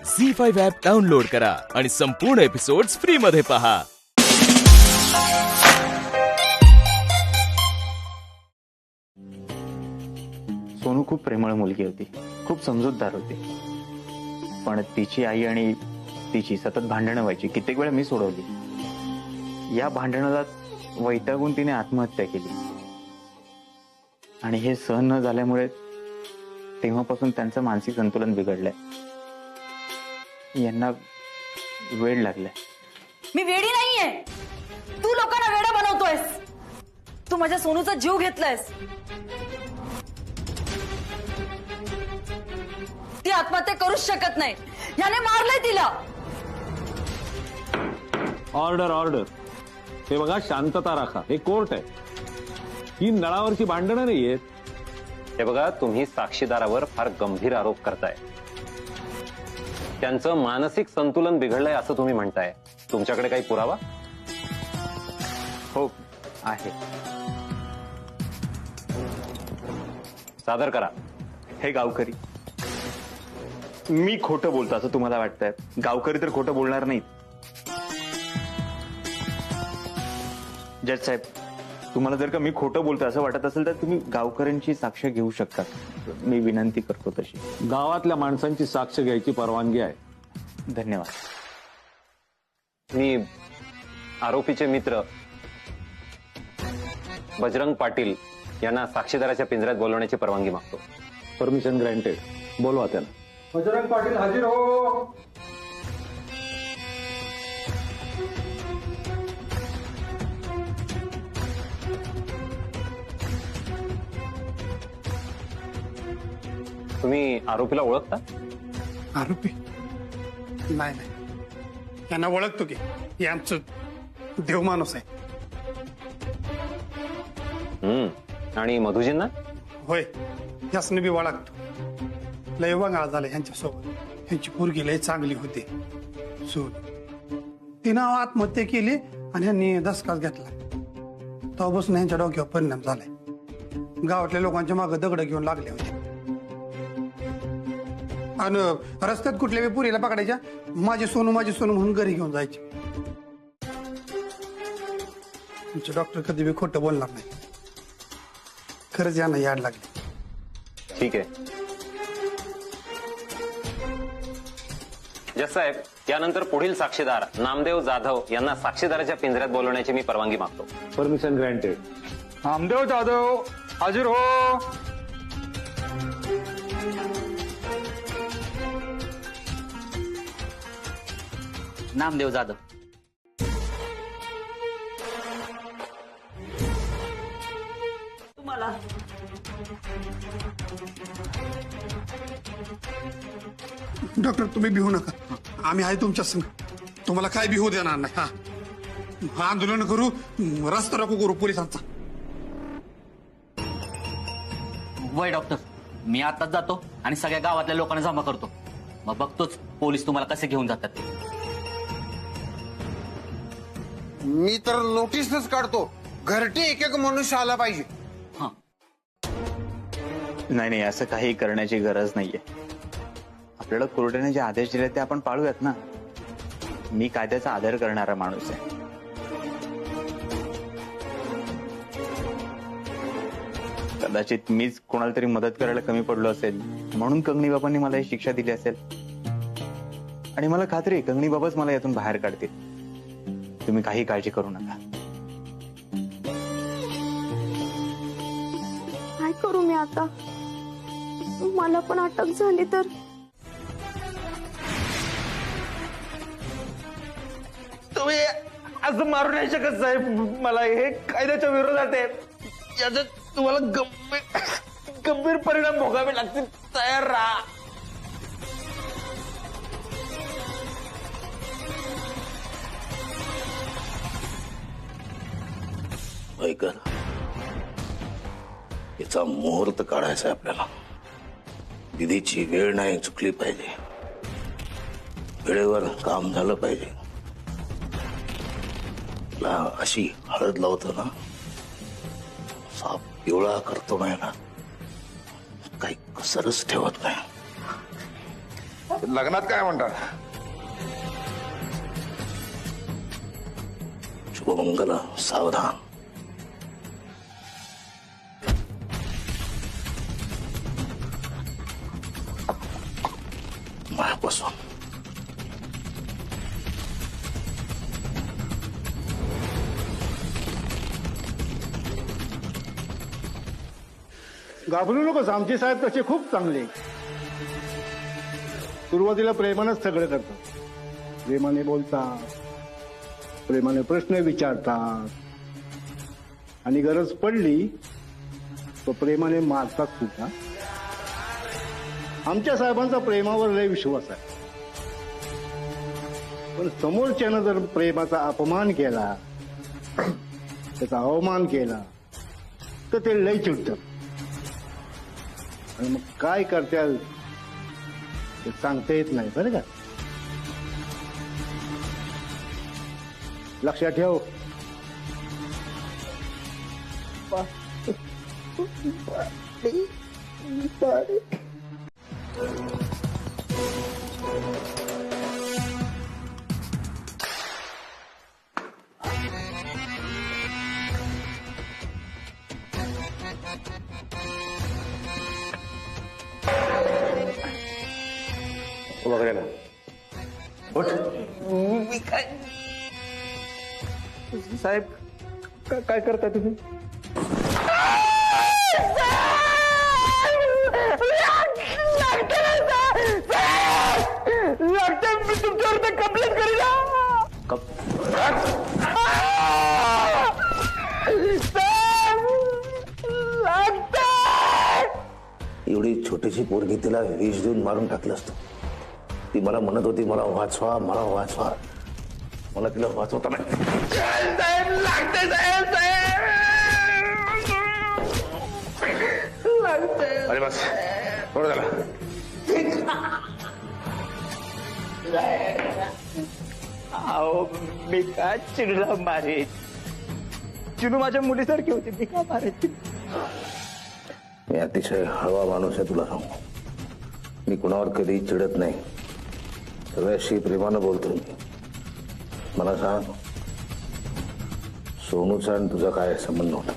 झी5 app download करा आणि संपूर्ण एपिसोड्स फ्री मध्ये पहा। सोनू खूप प्रेमळ मुलगी होती, खूप समजूतदार होती, पण तिची आई आणि तिची सतत भांडणं व्हायची। कित्येक वेळा मी सोडवली। या भांडणाला वैतागून तिने आत्महत्या केली आणि हे सहन न झाल्यामुळे तेव्हापासून त्यांचं मानसिक संतुलन बिघडलंय। यांना वेळ लागलाय। मी वेडी नाहीये, तू लोकांना वेडा बनवतोयस। तू माझ्या सोनूचा जीव घेतलायस। ती आत्महत्या करूच शकत नाही, याने मारलंय तिला। ऑर्डर ऑर्डर, हे बघा शांतता राखा, हे कोर्ट आहे, ही नळावरची भांडणं नाहीयेत। हे बघा, तुम्ही साक्षीदारावर फार गंभीर आरोप करताय। त्यांचं मानसिक संतुलन बिघडलंय असं तुम्ही म्हणताय। तुमच्याकडे काही पुरावा? हो आहे। सादर करा। हे गावकरी, मी खोटं बोलतो असं तुम्हाला वाटतंय? गावकरी तर खोटं बोलणार नाहीत। जज साहेब, तुम्हाला जर का मी खोटं बोलतो असं वाटत असेल तर तुम्ही गावकऱ्यांची साक्ष घेऊ शकता, मी विनंती करतो तशी। गावातल्या माणसांची साक्ष घ्यायची परवानगी आहे। धन्यवाद। मी आरोपीचे मित्र बजरंग पाटील यांना साक्षीदाराच्या पिंजऱ्यात बोलवण्याची परवानगी मागतो। परमिशन ग्रँटेड, बोलवा त्यांना। बजरंग पाटील हाजीर हो। तुम्ही आरोपीला ओळखता? आरोपी नाही नाही, यांना ओळखतो की, हे आमचं देव माणूस आहे। आणि मधुजींना? होय, यासने बी ओळखतो। लय वंगाळ झालं यांच्यासोबत। यांची पोरगी लय चांगली होती, सून। तिनं आत्महत्या केली आणि यांनी दसकाच घेतला। तेव्हापासून यांच्या डोक्यावर परिणाम झालाय। गावातल्या लोकांच्या मागे दगड घेऊन लागले होते आणि रस्त्यात कुठल्या पुरीला पकडायच्या, माझी सोनू म्हणून घरी घेऊन जायचे। तुमचे डॉक्टर कधी बी खोटं बोलणार नाही। खरंच यांना याड लागली। ठीक आहे जज साहेब, यानंतर पुढील साक्षीदार नामदेव जाधव यांना साक्षीदाराच्या पिंजऱ्यात बोलवण्याची मी परवानगी मागतो। Permission granted. नामदेव जाधव हाजीर हो। नामदेव जाधव। तुम्हाला डॉक्टर तुम्ही भिवू नका, आम्ही आहे तुमच्या संग। तुम्हाला काय भिवू देणार नाही। हा, आंदोलन करू, रस्ता रोको करू पोलिसांचा। वय डॉक्टर, मी आताच जातो आणि सगळ्या गावातल्या लोकांना जमा करतो, मग बघतोच पोलीस तुम्हाला कसे घेऊन जातात ते। मी तर नोटीसच काढतो, घरटे एक एक मनुष्य आला पाहिजे। हा, नाही, असं काही करण्याची गरज नाहीये। आपल्याला कोर्टाने जे आदेश दिले ते आपण पाळूयात ना। मी कायद्याचा आदर करणारा माणूस आहे। कदाचित मीच कोणाला तरी मदत करायला कमी पडलो असेल, म्हणून कंगनी बाबांनी मला ही शिक्षा दिली असेल। आणि मला खात्री आहे कंगनी बाबाच मला यातून बाहेर काढतील। तुम्ही काही काळजी करू नका। काय करू मी आता? मला पण अटक झाली तर? तुम्ही असं मारू नाही शकत साहेब, मला हे कायद्याच्या विरोधात आहे। याचा तुम्हाला गंभीर परिणाम भोगावे लागतील, तयार राहा। ऐका, याचा मुहूर्त काढायचा आहे आपल्याला। विधीची वेळ नाही चुकली पाहिजे, वेळेवर काम झालं पाहिजे। अशी हळद लावतो ना, साप पिवळा करतो नाही ना, काही कसरच ठेवत नाही। लग्नात काय म्हणतात? शुभमंगल सावधान. मायापासून घाबरू नकोस, आमचे साहेब तसे खूप चांगले. सुरुवातीला प्रेमानंच सगळं करतात. प्रेमाने बोलतात, प्रेमाने प्रश्न विचारतात आणि गरज पडली तर प्रेमाने मारतात सुद्धा. आमच्या साहेबांचा प्रेमावर लय विश्वास आहे. पण समोरच्यानं जर प्रेमाचा अपमान केला, त्याचा अवमान केला तर ते लय चिडतात. आणि मग काय करत्याल ते सांगता येत नाही बरं का. लक्षात ठेव. साहेब काय करताय तुम्ही? मी तुमच्यावर कंप्लेंट करीन. एवढी छोटीशी पोरगी तिला विष देऊन मारून टाकलं असतं. ती मला म्हणत होती मला वाचवा, मला वाचवा. मला तिला वाचवता नाही. अरे बस थोडं झालं. मी का चिडला मारे? चिनू माझ्या मुलीसारखी होती, मी का मारायची? मी अतिशय हळवा माणूस आहे, तुला सांगू. मी कुणावर कधी चिडत नाही. सगळ्याशी प्रेमानं बोलतो मी. मला सांग, सोनूचा आणि तुझा काय संबंध होता?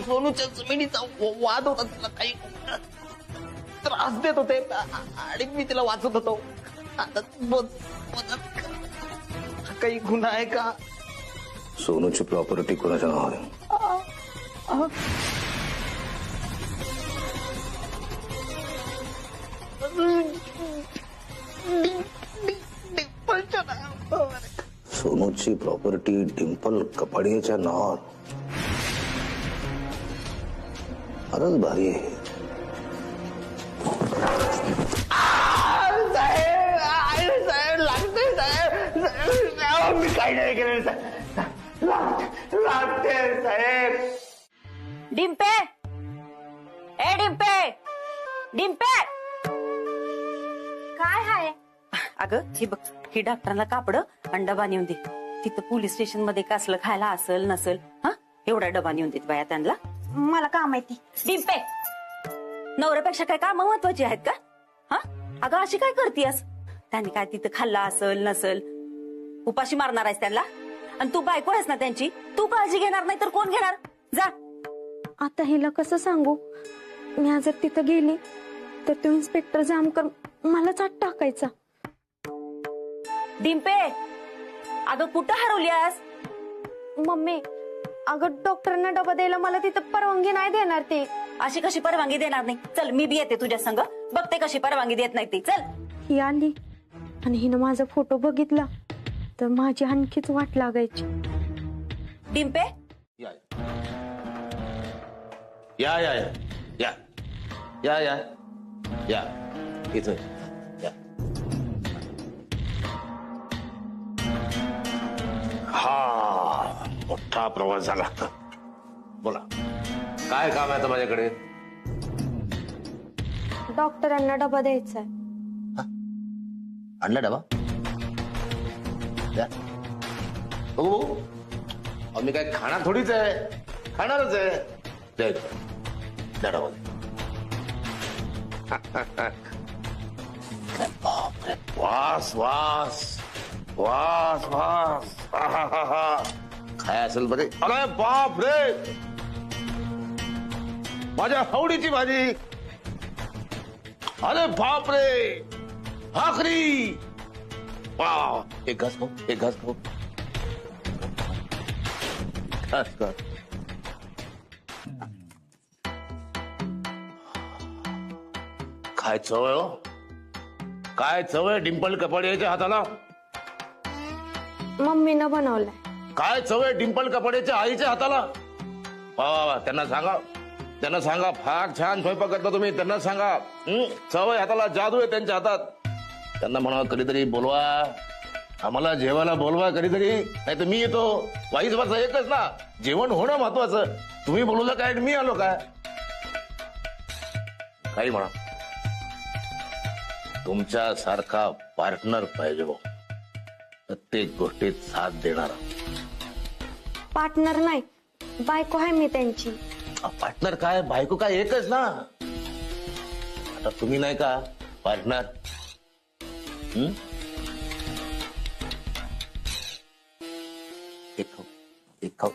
सोनूच्या जमिनीचा वाद होता. तिला काही त्रास देत होते आणि मी तिला वाचत होतो. आता काही गुन्हा आहे का? सोनूची प्रॉपर्टी कोणाच्या नावावर आहे? सोनूची प्रॉपर्टी डिंपल कपाडियाच्या नावावर. फारच भारी आहे. साहेब लागते साहेब. मी काही नाही केलं लागते साहेब. डिंपे, ए डिंपे, डिंपे, काय हाय? अगं ही बघ, ही डॉक्टरांना कापड आणि डबा नेऊन दे. तिथं पोलीस स्टेशन मध्ये कसलं खायला असेल नसेल, हा एवढा डबा नेऊन देत बाया त्यांना. मला का माहिती? डिंपे, नवऱ्यापेक्षा काय काम महत्वाची आहेत का? हा अगं अशी काय करतीयस? त्यांनी काय तिथं खाल्ला असेल नसेल, उपाशी मारणार आहेस त्यांना? आणि तू बायको आहेस ना त्यांची, तू काळजी घेणार नाही तर कोण घेणार? जा. आता हिला कसं सांगू? मी जर तिथं गेली तर तो इन्स्पेक्टर जामकर मलाच आत टाकायचा. डिंपे, अगं कुठं हरवलीयास? मम्मी, अगं डॉक्टरांना डबा द्यायला मला तिथं परवानगी नाही देणार ते. अशी कशी परवानगी देणार नाही? चल मी बी येते तुझ्या संग, बघते कशी परवानगी देत नाही ती. चल. ही आली आणि हिनं माझा फोटो बघितला तर माझी आणखीच वाट लागायची. डिंपे, या या या या या या या इथं या. हा मोठा प्रवास झाला. बोला काय काम आहे आता माझ्याकडे? डॉक्टरांना डबा द्यायचा आहे. आणला डबा द्या. बघू बघू. अहो, मी काय खाणार थोडीच आहे, खाणारच आहे. द्या डबा. बापरे, वास वास वास वास. काय असेल बरे. अरे बाप रे, माझ्या आवडीची भाजी. अरे बाप रे, भाकरी. वाव, एक घास खाऊ, एक घास खाऊ. घास खा. काय चव आहे हो, काय चव आहे डिंपल कपाडियाच्या हाताला. मम्मीनं बनवलाय. काय चव आहे डिंपल कपाडियाच्या आईच्या हाताला. वा वा वा, त्यांना सांगा फार छान स्वयंपाक करता तुम्ही. त्यांना सांगा चव आहे हाताला, जादू आहे त्यांच्या हातात. त्यांना म्हणा कधीतरी बोलवा, आम्हाला जेवायला बोलवा कधीतरी. नाही तर मी येतो. वाईस वर्ष एकच ना, जेवण होणं महत्वाचं. तुम्ही बोलवलं काय, मी आलो काय. काही म्हणा, तुमच्या सारखा पार्टनर पाहिजे हो, प्रत्येक गोष्टीत साथ देणारा. पार्टनर नाही, बायको आहे मी त्यांची. पार्टनर काय, बायको काय एकच ना. आता तुम्ही नाही का पार्टनर. एक खाऊ.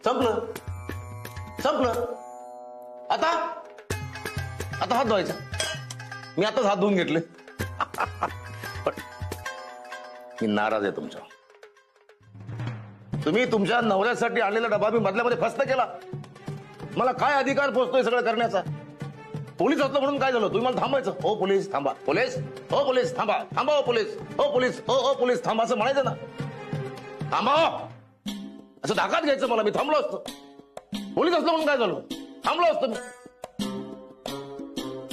संपलं. आता हात धुवायचा. मी आताच हात धुवून घेतले. पण मी नाराज आहे तुमच्या. तुम्ही तुमच्या नवऱ्यासाठी आणलेला डबा मी मधल्यामध्ये फस्त केला. मला काय अधिकार पोचतोय सगळं करण्याचा. पोलीस असलं म्हणून काय झालं, तुम्ही मला थांबायचं. हो पोलीस थांबा, पोलीस हो पोलीस थांबा, थांबा हो पोलीस, हो पोलीस, हो पोलीस थांबा असं म्हणायचं ना. थांबा असं धाकात घ्यायचं मला. मी थांबलो असतो. पोलीस असलं म्हणून काय झालं, थांबलो असतो मी.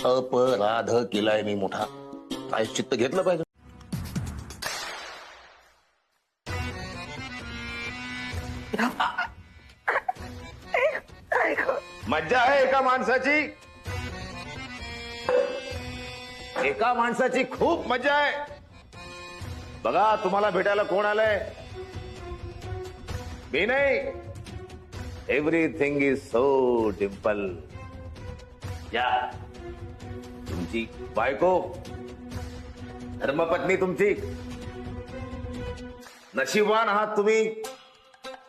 अपराध केलाय मी मोठा, प्रायश्चित्त घेतलं पाहिजे. मज्जा आहे एका माणसाची खूप मज्जा आहे. बघा तुम्हाला भेटायला कोण आलंय. मी नाही. Everything is so Dimple. या तुमची बायको, धर्मपत्नी तुमची. नशिबान आहात तुम्ही,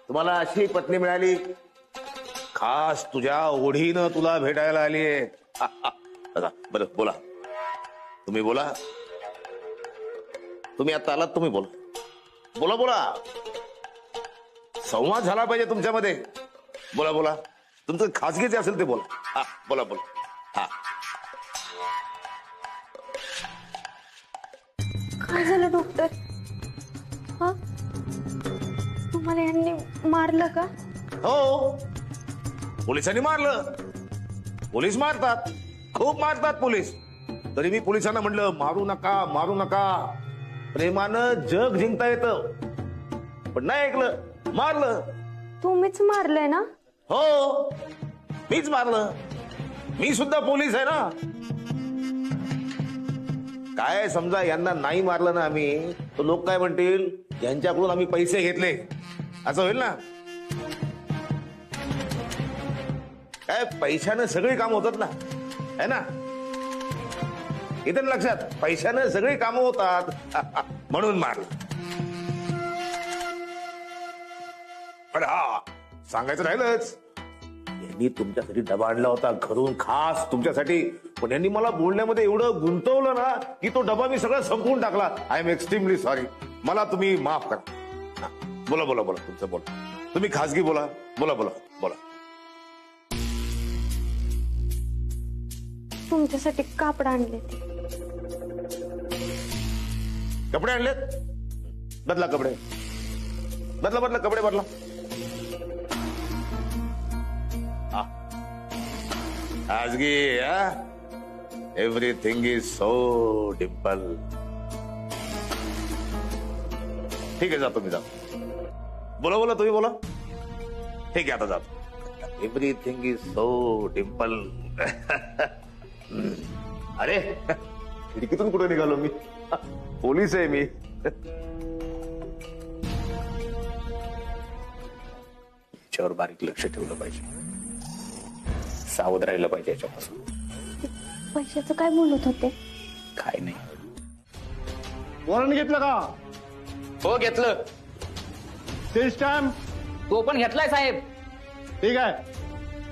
तुम्हाला अशी पत्नी मिळाली. खास तुझ्या ओढीनं तुला भेटायला आलीये. बरं बोला, तुम्ही बोला. तुम्ही आता आलात, तुम्ही बोला बोला. संवाद झाला पाहिजे तुमच्यामध्ये. बोला. तुमचं खासगी जे असेल ते बोला. हा बोला. हा काय झालं डॉक्टर. हा, तुम्हाला यांनी मारलं का. हो, पोलिसांनी मारलं. पोलीस मारतात, खूप मारतात पोलीस. तरी मी पोलिसांना म्हटलं मारू नका. प्रेमानं जग जिंकता येतं. पण नाही ऐकलं, मारलं. तुम्हीच मारलंय ना. हो, मीच मारलं. मी सुद्धा पोलीस आहे ना. काय समजा यांना नाही मारलं ना आम्ही, तर लोक काय म्हणतील, यांच्याकडून आम्ही पैसे घेतले असं होईल ना. काय पैशानं सगळी कामं होतात ना, है ना. इथे लक्षात, पैशानं सगळी कामं होतात म्हणून मारलं. पण हा सांगायचं राहिलंच, यांनी तुमच्यासाठी डबा आणला होता घरून खास तुमच्यासाठी. पण यांनी मला बोलण्यामध्ये एवढं गुंतवलं ना की तो डबा मी सगळं संपवून टाकला. I am extremely sorry. मला तुम्ही माफ करा. बोला तुमचं बोला. तुम्ही खासगी बोला. तुमच्यासाठी कापड आणले. कपडे आणलेत. बदला कपडे. आजगी एव्हरीथिंग इज सो डिम्पल. ठीक आहे, जातो मी, जातो. बोला बोला, तुम्ही बोला. ठीक आहे, आता जातो. Everything is so Dimple. अरे खिडकीतून कुठे निघालो मी? पोलीस आहे मी. याच्यावर बारीक लक्ष ठेवलं पाहिजे, सावध राहिलं पाहिजे याच्यापासून. पैशाचं काय बोलत होते? काय नाही. वॉरंट घेतलं का? हो घेतलं. सेल स्टॅम्प? तो पण घेतलाय साहेब. ठीक आहे,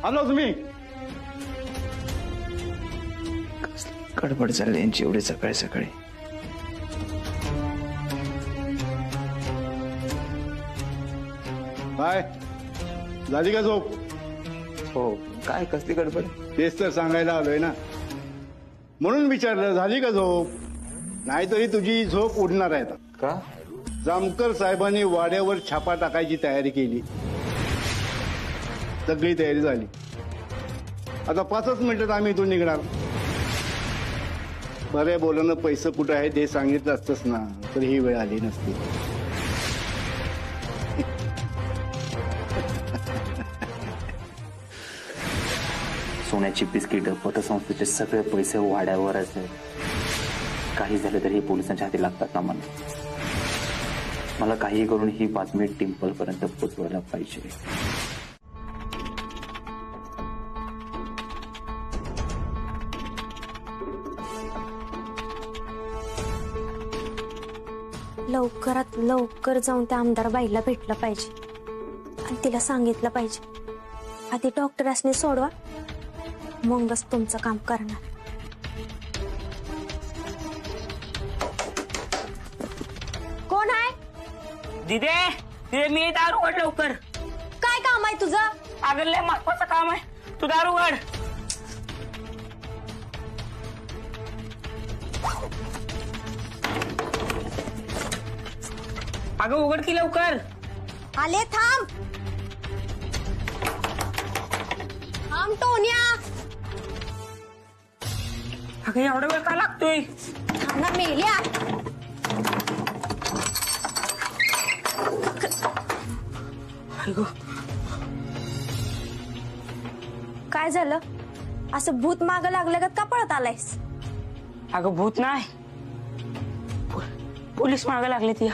आलो तुम्ही. गडबड झाली यांची एवढी सकाळी सकाळी. काय झाली का झोप? हो, काय कसली गडबड? तेच तर सांगायला आलोय ना, म्हणून विचारलं झाली का झोप. नाहीतरी तुझी झोप उडणार आहे आता. का? जामकर साहेबांनी वाड्यावर छापा टाकायची तयारी केली. सगळी तयारी झाली. आता 5च मिनिटात आम्ही इथून निघणार. बरे बोलानं पैसे कुठं आहेत हे सांगितलं असतंच ना, तर ही वेळ आली नसती. सोन्याची बिस्किट, पतसंस्थेचे सगळे पैसे वाड्यावरच आहेत. काही झालं तरी हे पोलिसांच्या हाती लागतात ना. मला काही करून ही बातमी टिम्पल पर्यंत पोहोचवायला पाहिजे. लवकरात लवकर जाऊन त्या आमदार बाईला भेटलं पाहिजे आणि तिला सांगितलं पाहिजे, आधी डॉक्टरांनी सोडवा, मगच तुमचं काम करणार. कोण आहे? दिदे दिदे, मी दारू उघड लवकर. काय काम आहे तुझं? अगं लय महत्वाचं काम आहे, तू दारू उघड. अगं उघड की लवकर. आले, थांब थांब टोन्या. अगं एवढा वेळ का लागतोय? थांब ना मेल्या. काय झालं? असं भूत माग लागलं का पळत आलायस? अगं भूत नाही, पोलीस मागे लागले ती.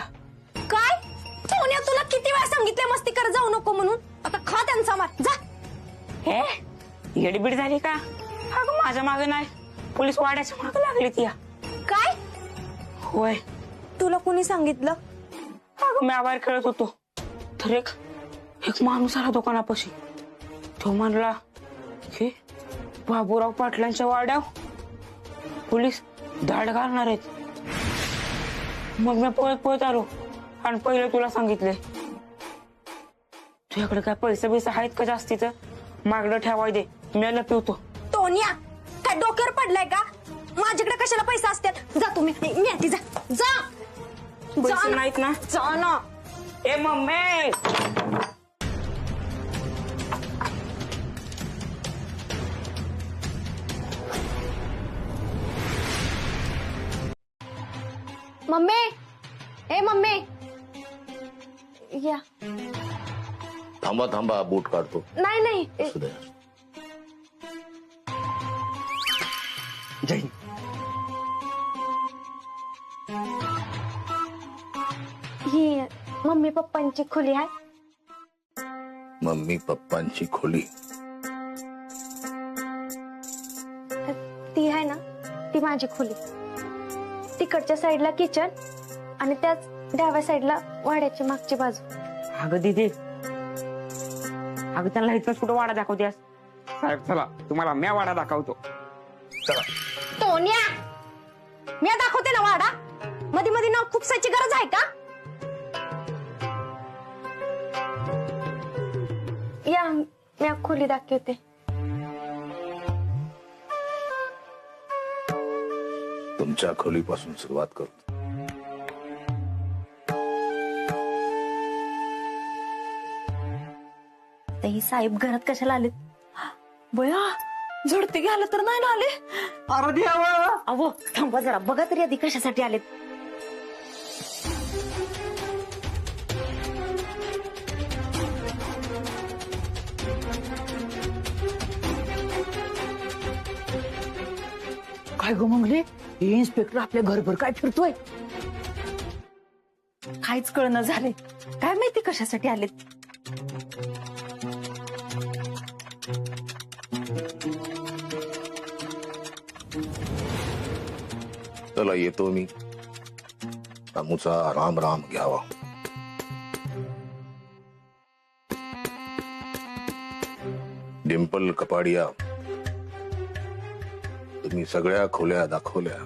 काय टोन्या, तुला किती वेळा सांगितले मस्ती कर जाऊ नको म्हणून? आता खा त्यांचा मार, जा. हे येडीबीड झाली का? अगं माझ्या मागे नाही, पोलीस वाड्याच्या मागे लागले ती. काय? होय. तुला कोणी सांगितलं? अगं मी आभार खेळत होतो, तर एक माणूस आला दुकानापाशी. तो म्हणला हे बाबूराव पाटलांच्या वाड्यावर पोलीस धाड घालणार आहेत. मग मी पळत पळत आलो आणि पहिले तुला सांगितले. तुझ्याकडे काय पैसे बिसे आहेत का जास्तीचं? मागणं ठेवाय दे, मी पिवतो. टोन्या, काय डोक्यावर पडलाय का? माझ्याकडे कशाला पैसे असतात? जा तुम्ही, मी जा जा. पैसे नाहीत ना? जा ना. ए मम्मी, मम्मी, ए मम्मी, या. थांबा थांबा, बूट काढतो. नाही नाही, असू दे. जय. ही मम्मी पप्पांची खोली आहे. मम्मी पप्पांची खोली? ती आहे ना, ती माझी खोली. तिकडच्या साईडला किचन आणि त्याच डाव्या साईडला वाड्याची मागची बाजू. अगं दीदी, अगं त्यांना इथंच कुठं वाडा दाखवतेस? साहेब चला, तुम्हाला म्या वाडा दाखवतो. चला. टोन्या, मी दाखवते ना वाडा. मध्ये मध्ये नाव खुपसायची गरज आहे का? या, मी खोली दाखवते. तुमच्या खोलीपासून सुरुवात करतो. ही साहेब घरात कशाला आलेत? बया झडते घ्यायला तर नाही ना आले. अरे देवा, अहो थांबा जरा, बघा तरी आधी कशासाठी आलेत. काय गो मंगले, हे इन्स्पेक्टर आपल्या घरभर काय फिरतोय? काहीच कळणं झालंय, काय माहिती कशासाठी आलेत. चला येतो मी, रामूचा राम राम घ्यावा. डिंपल कपाडिया, तुम्ही सगळ्या खोल्या दाखवल्या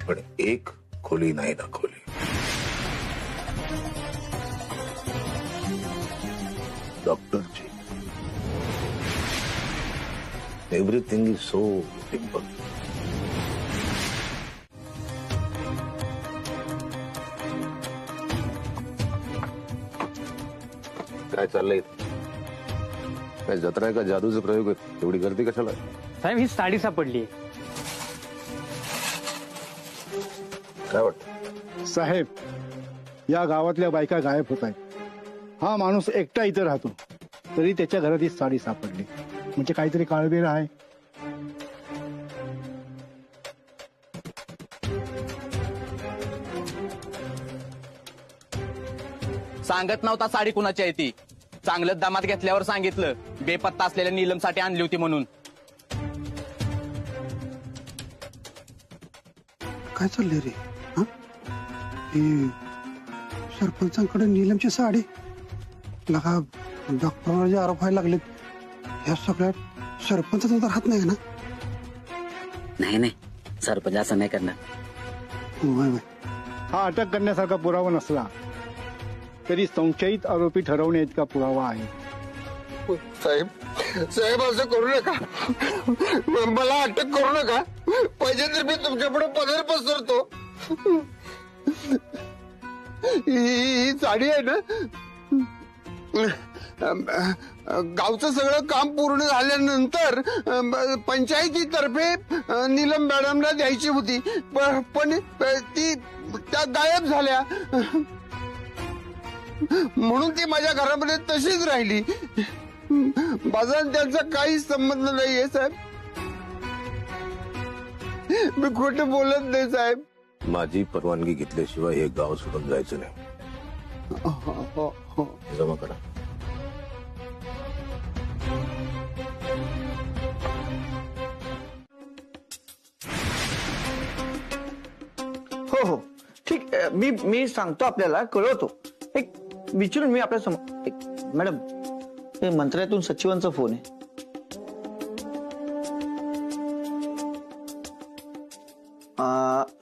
पण एक खोली नाही दाखवली. डॉक्टरची एव्हरीथिंग इज सो सिंपल. काय चाललंय? काय जत्रा आहे का जादूचे प्रयोग आहेत? एवढी गर्दी कशाला? साहेब ही साडी सापडली. काय वाटतं साहेब, या गावातल्या बायका गायब होत आहेत. हा माणूस एकटा इथं राहतो तरी त्याच्या घरात ही साडी सापडली म्हणजे काहीतरी काळबेर आहे. सांगत नव्हता साडी कुणाची आहे ती. चांगलं दामात घेतल्यावर सांगितलं बेपत्ता असलेल्या नीलमसाठी आणली होती म्हणून. काय चाललंय रे? हा, हे सरपंचांकडे नीलमची साडी, लगा डॉक्टरवर जे आरोप व्हायला लागलेत, ह्या सगळ्यात सरपंचाचा तर हात नाही ना? नाही नाही, सरपंच असं नाही करणार. होय होय. हा अटक करण्यासारखा पुरावा नसला तरी संशयित आरोपी ठरवण्या इतका पुरावा आहे. साहेब, साहेब असं करू नका, मला अटक करू नका. पाहिजे तर मी तुमच्या पुढे पदर पसरतो. ही साडी आहे ना, गावचं सगळं काम पूर्ण झाल्यानंतर पंचायतीतर्फे नीलम मॅडमला द्यायची होती, पण ती त्या गायब झाल्या म्हणून ती माझ्या घरामध्ये तशीच राहिली. माझा त्यांचा काहीच संबंध नाहीये साहेब. मी खोटं बोलत नाही साहेब. माझी परवानगी घेतल्याशिवाय हे गाव सोडून जायचं नाही. जमा करा. हो हो ठीक, मी सांगतो, आपल्याला कळवतो. एक विचारून मी आपल्या समोर. मॅडम, हे मंत्रालयातून सचिवांचा फोन आहे.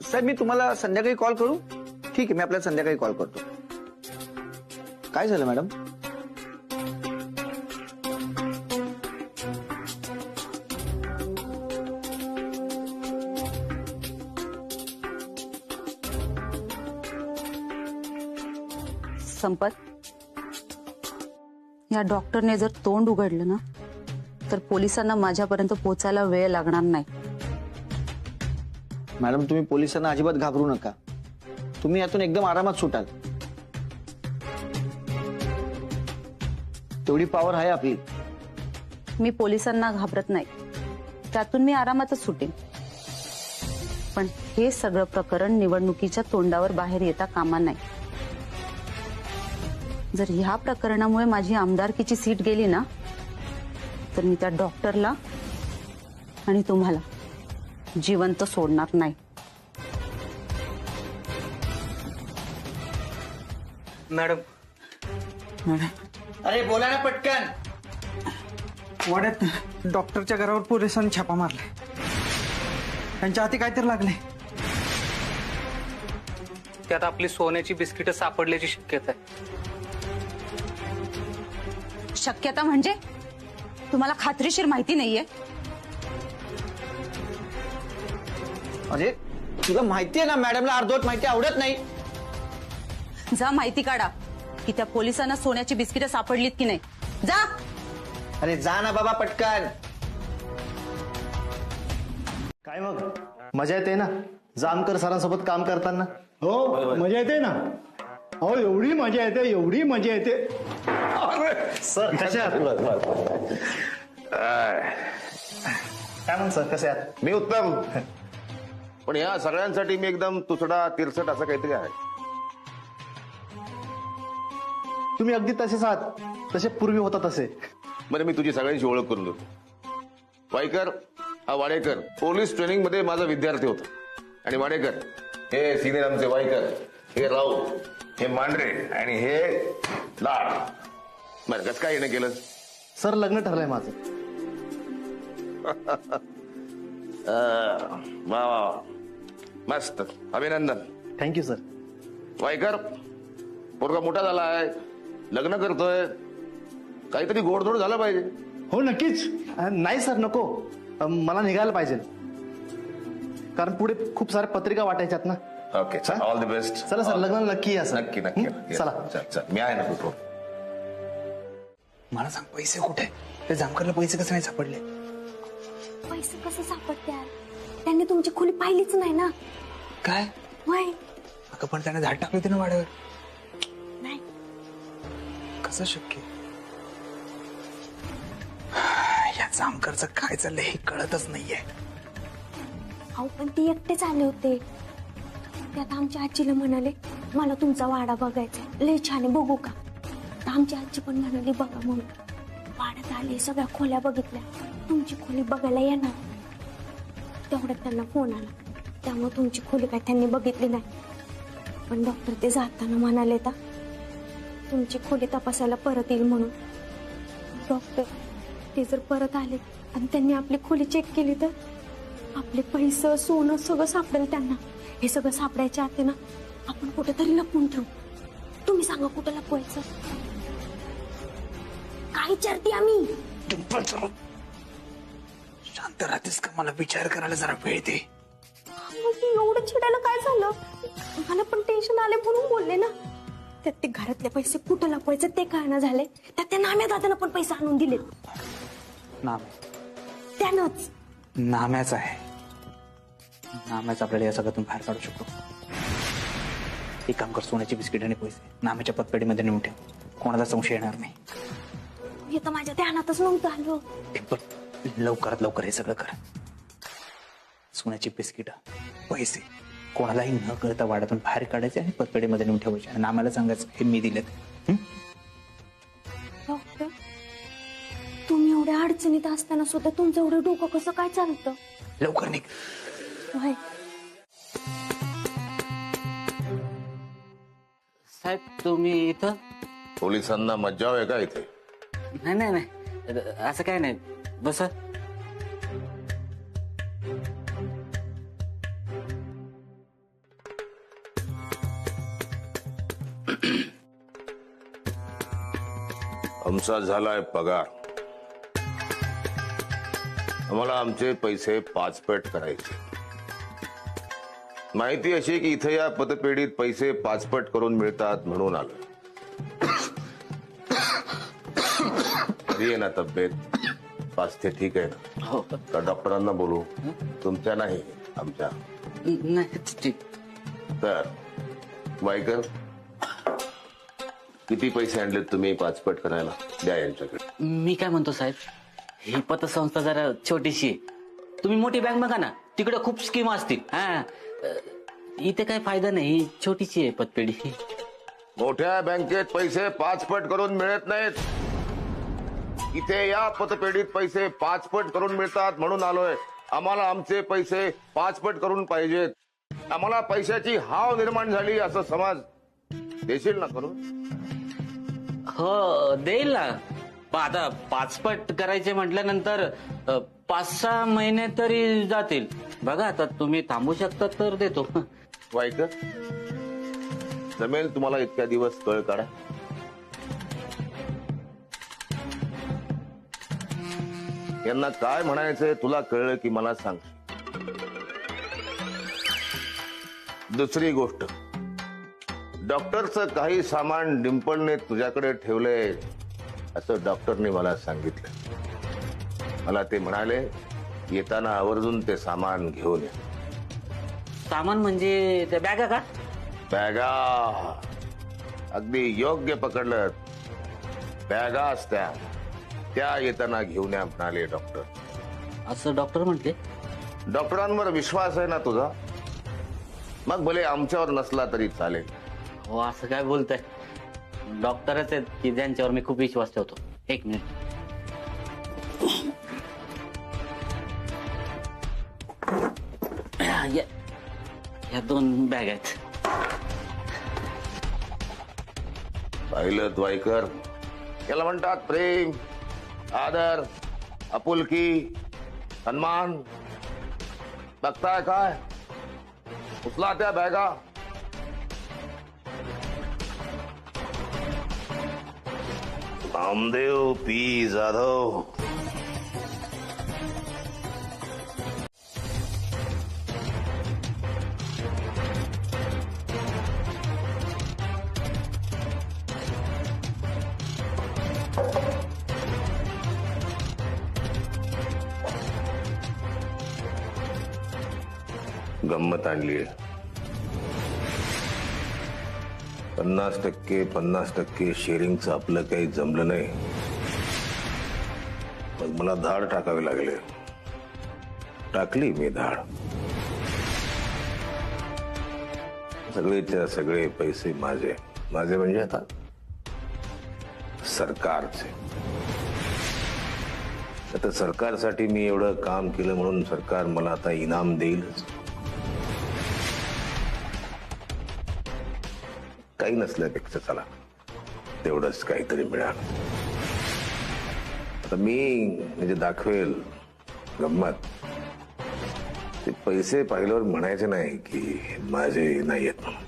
साहेब, मी तुम्हाला संध्याकाळी कॉल करू? ठीक आहे, मी आपल्याला संध्याकाळी कॉल करतो. काय झालं मॅडम? संपत, या डॉक्टरने जर तोंड उघडलं ना तर पोलिसांना माझ्यापर्यंत पोहोचायला वेळ लागणार नाही. मॅडम, तुम्ही पोलिसांना अजिबात घाबरू नका. तुम्ही यातून एकदम आरामात सुटाल. तेवढी पॉवर आहे आपली. मी पोलिसांना घाबरत नाही, त्यातून मी आरामातच सुटेन. पण हे सगळं प्रकरण निवडणुकीच्या तोंडावर बाहेर येता कामा नाही. जर ह्या प्रकरणामुळे माझी आमदारकीची सीट गेली ना तर मी त्या डॉक्टरला आणि तुम्हाला जिवंत सोडणार नाही. मॅडम, अरे बोला ना पटकन. वाड्यात डॉक्टरच्या घरावर पोलिसांनी छापा मारलाय. त्यांच्या हाती काहीतरी लागले. त्यात आपली सोन्याची बिस्किटं सापडल्याची शक्यता आहे. शक्यता म्हणजे तुम्हाला खात्रीशीर माहिती नाहीये? अरे तुला माहिती आहे ना, मॅडमला अर्धवट माहिती आवडत नाही. जा माहिती काढा की त्या पोलिसांना सोन्याची बिस्किटं सापडलीत की नाही. जा. अरे जा ना बाबा पटकन. काय मग मजा येते ना जामकर सरांसोबत काम करताना? हो मजा येते ना. अहो एवढी मजा येते, एवढी मजा येते. सर कसे आहात? काय मग सर कसे आहात? मी उत्तम. पण या सगळ्यांसाठी मी एकदम तुसडा तिरसट असं काहीतरी आहे. तुम्ही अगदी तसेच आहात, तसे पूर्वी होता तसे. म्हणजे मी तुझी सगळ्यांची ओळख करून देतो. वायकर हा वाडेकर पोलीस ट्रेनिंग मध्ये माझा विद्यार्थी होता. आणि वाडेकर हे सिनियर आमचे वायकर, हे राऊत, हे मांढरे आणि हे लाड. बरं कसं काय येणं केलं? सर लग्न ठरलंय माझं. वा वा मस्त, अभिनंदन. Thank you sir. वायकर पोरगा मोठा झाला आहे, लग्न करतोय, काहीतरी गोडधोड झालं पाहिजे. हो नक्कीच. नाही सर नको, मला निघायला पाहिजे कारण पुढे खूप साऱ्या पत्रिका वाटायच्यात ना. Okay all the best. चला सर लग्नाला नक्की या सर. नक्की नक्की. चला चल मी आहे ना तू. मला सांग पैसे कुठे? ते जामकरला पैसे कसे नाही सापडले? पैसे कसे सापडते? त्यांनी तुमची खोली पाहिलीच नाही ना. काय? वय अगं पण त्याने झाड टाकले होते ना वाड्यावर. नाही कसं शक्य? या जामकरचं काय चाललंय हे कळतच नाहीये. अहो पण ते एकटेच आले होते. ते आता आमच्या आजीला म्हणाले मला तुमचा वाडा बघायचा, लय छान आहे, बघू का? तर आमची आजी पण म्हणाली बघा म्हणून. वाड्यात आले, सगळ्या खोल्या बघितल्या, तुमची खोली बघायला येणार. तेवढ्यात त्यांना फोन आला, त्यामुळे तुमची खोली काय त्यांनी बघितली नाही. पण डॉक्टर ते जाताना म्हणाले तर तुमची खोली तपासायला परत येईल म्हणून. डॉक्टर ते जर परत आले आणि त्यांनी आपली खोली चेक केली तर आपले पैसे सोनं सगळं सापडेल त्यांना. हे सगळं सापडायच्या आत ना आपण कुठेतरी लपवून ठेवू. तुम्ही सांगा कुठं लपवायचं? काय विचारते आम्ही? शांत राहतेस का? मला विचार करायला जरा वेळ दे. एवढं चिडायला काय झालं? मला पण टेन्शन आले म्हणून बोलले ना. त्यात ते घरातले पैसे कुठं लपवायचं ते कळणं झाले. त्यात त्या नाम्या दादांना पण पैसे आणून दिले. त्यानंच नाम्याच आहे. नाम्याच आपल्याला या सगळ्यातून बाहेर काढू शकतो. एक काम कर, सोन्याची बिस्किट आणि पैसे नाम्याच्या पतपेढीमध्ये नेऊन ठेव. कोणाला संशय येणार नाही. हे तर माझ्या ध्यानातच नव्हतं आलो. लवकरात लवकर हे सगळं कर. सोन्याची बिस्किट, पैसे कोणालाही न कळता वाड्यातून बाहेर काढायचे आणि पतपेढीमध्ये नेऊन ठेवायचे आणि नाम्याला सांगायचं हे मी दिलेत. डॉक्टर तुम्ही एवढ्या अडचणीत असताना सुद्धा तुमचं एवढं डोकं कसं काय चालतं? लवकर निघ. होय. साहेब तुम्ही इथं? पोलिसांना मज्जाव आहे का इथे? नाही नाही नाही असं काय नाही, बस. आमचा झालाय पगार. आम्हाला आमचे पैसे पाचपट करायचे. माहिती अशी की इथे या पतपेढीत पैसे पाचपट करून मिळतात म्हणून आलं. बरी आहे ना तब्येत? स्वास्थ्य ठीक आहे ना? हो. का डॉक्टरांना बोलू? तुमच्या नाही आमच्या. नाही ठीक. तर वायकर किती पैसे आणलेत तुम्ही पाचपट करायला? द्या यांच्याकडे. मी काय म्हणतो साहेब, ही पतसंस्था जरा छोटीशी आहे. तुम्ही मोठी बँक बघा ना, तिकडे खूप स्कीम असतील. हा इथे काय फायदा नाही, छोटीशी आहे पतपेढी. मोठ्या बँकेत पैसे पाचपट करून मिळत नाहीत. इथे या पतपेढीत पैसे पाचपट करून मिळतात म्हणून आलोय. आम्हाला आमचे पैसे पाचपट करून पाहिजेत. आम्हाला पैशाची हाव निर्माण झाली असं समज. देशील ना करून? हो देईल ना. आता पाचपट करायचे म्हटल्यानंतर 5-6 महिने तरी जातील. बघा आता तुम्ही थांबू शकता तर देतो. वायकर जमेल तुम्हाला इतक्या दिवस कळ काढा? यांना काय म्हणायचंय तुला कळलं की मला सांग. दुसरी गोष्ट, डॉक्टरचं काही सामान डिंपलने तुझ्याकडे ठेवलंय असं डॉक्टरने मला सांगितलं. मला ते म्हणाले येताना आवर्जून ते सामान घेऊन ये. सामान म्हणजे त्या बॅगा का? बॅगा. अगदी योग्य पकडलं. बॅगा असत्या त्या येताना घेऊन या म्हणाले डॉक्टर. असं डॉक्टर म्हटले? डॉक्टरांवर विश्वास आहे ना तुझा? मग भले आमच्यावर नसला तरी चालेल. हो असं काय बोलताय? डॉक्टरच आहेत की ज्यांच्यावर मी खूप विश्वास ठेवतो. एक मिनिट. या 2 बॅग आहेत. पाहिलं वाईकर, याला म्हणतात प्रेम, आदर, आपुलकी, सन्मान. बघताय काय? उचला त्या बॅगा. नामदेव पी जाधव. गंमत आणली. 50% शेअरिंगचं आपलं काही जमलं नाही. मग मला धाड टाकावे लागले. टाकली मी धाड. सगळेच्या सगळे पैसे माझे. माझे म्हणजे आता सरकारचे. आता सरकारसाठी मी एवढं काम केलं म्हणून सरकार मला आता इनाम देईलच. काही नसल्यापेक्षा चला तेवढंच काहीतरी मिळालं. आता मी म्हणजे दाखवेल गंमत. ते पैसे पाहिल्यावर म्हणायचे नाही की माझे नाही आहेत म्हणून.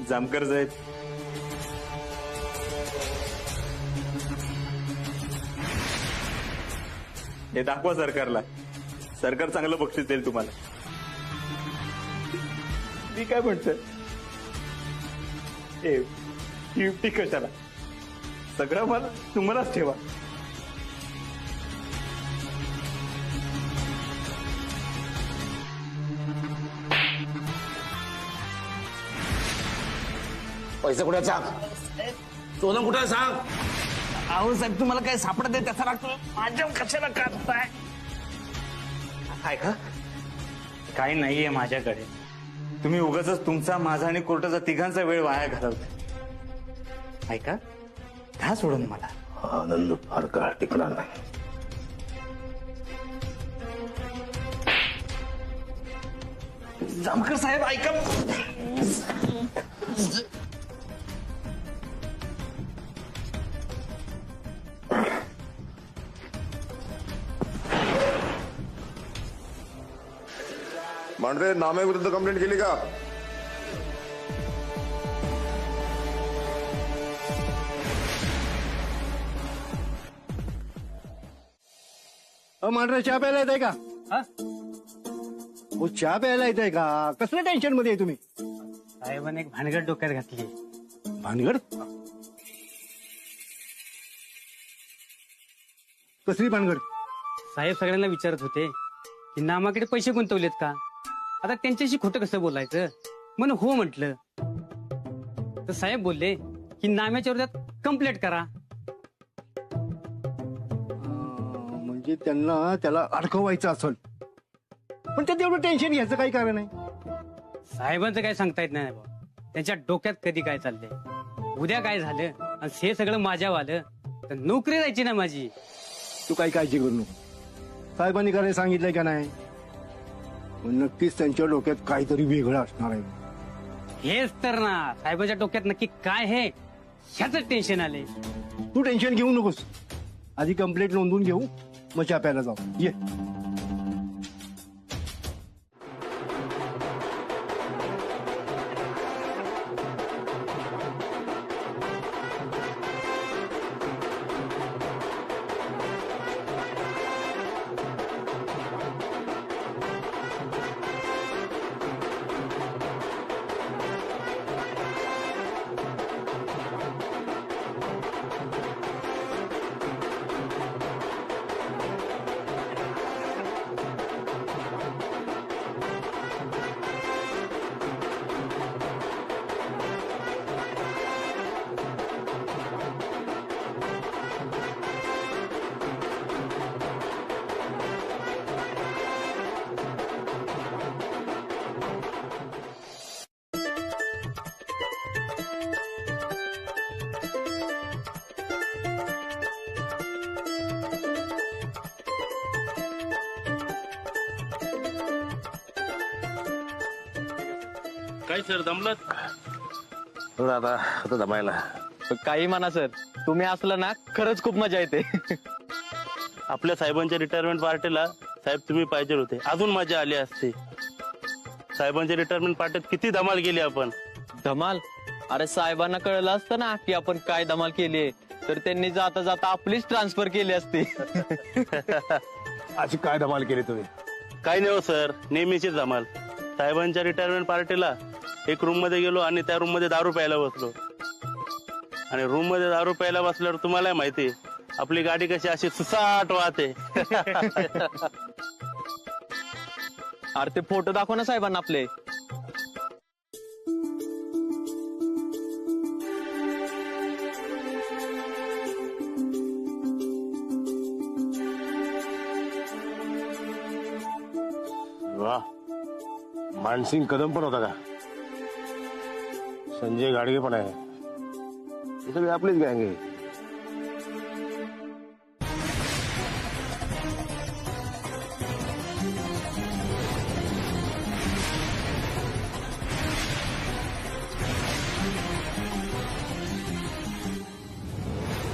जामकर साहेब, हे दाखवा सरकारला. सरकार चांगलं बक्षीस देईल तुम्हाला. मी काय म्हणतोय, ड्युटी कशाला? सगळं मला तुम्हालाच ठेवा. पैसे कुठे सांग. सोनं कुठे सांग. अहो साहेब, तुम्हाला काय सापडत आहे त्याचा लागतो. माझ्या कशाला काढताय? ऐका, काय नाहीये माझ्याकडे. तुम्ही उगाच तुमचा, माझा आणि कोर्टाचा तिघांचा वेळ वाया घालवता. ऐका, घ्या सोडून मला. आनंद फार काळ टिकणार नाही. जामकर साहेब ऐका. मांढरे, नाम्याविरुद्ध कंप्लेंट केली का? मांढरा, चहा प्यायला येत आहे का? हो, चहा प्यायला येत आहे का? कसल्या टेन्शन मध्ये आहे तुम्ही? साहेबांनी एक भानगड डोक्यात घातली. भानगड? कसली भानगड? साहेब सगळ्यांना विचारत होते की नामाकडे पैसे गुंतवलेत का. आता त्यांच्याशी खोटं कसं बोलायचं म्हणून हो म्हटलं. तर साहेब बोलले की नाम्याच्या विरोधात कंप्लेंट करा. म्हणजे त्यांना त्याला अडकवायचं असेल, पण त्यात एवढं टेन्शन घ्यायचं काही कारण आहे? साहेबांचं काय सांगता येत नाही बाबा. त्यांच्या डोक्यात कधी काय चाललंय, उद्या काय झालं आणि हे सगळं माझ्यावर आलं तर नोकरी जायची ना माझी. तू काही काळजी करू नको. साहेबांनी करायला सांगितलंय का नाही? पण नक्कीच त्यांच्या डोक्यात काहीतरी वेगळं असणार आहे. हेच तर ना, साहेबाच्या डोक्यात नक्की काय आहे ह्याच टेन्शन आले. तू टेन्शन घेऊ नकोस, आधी कंप्लेंट नोंदवून घेऊ, मग चहा प्यायला जाऊ. ये. काय सर दमलत? आता दमायला काही म्हणा सर, तुम्ही असला ना खरंच खूप मजा येते. आपल्या साहेबांच्या रिटायरमेंट पार्टीला साहेब तुम्ही पाहिजे होते, अजून मजा आली असती. साहेबांच्या रिटायरमेंट पार्टीत किती धमाल केली आपण. धमाल? अरे साहेबांना कळलं असतं ना की आपण काय धमाल केली, तर त्यांनी जाता जाता आपलीच ट्रान्सफर केली असती. अशी काय धमाल केली तुम्ही? काय नाही हो सर, नेहमीची धमाल. साहेबांच्या रिटायरमेंट पार्टीला एक रूम मध्ये गेलो आणि त्या रूम मध्ये दारू प्यायला बसलो. आणि रूम मध्ये दारू प्यायला बसल्यावर तुम्हाला माहिती आपली गाडी कशी अशी सुसाट वाहते. अरे ते फोटो दाखव ना साहेबांना आपले. वा, मानसिंग कदम पण होता का? संजय गाडगे पण आहे. हे सगळे आपलीच गँग आहे.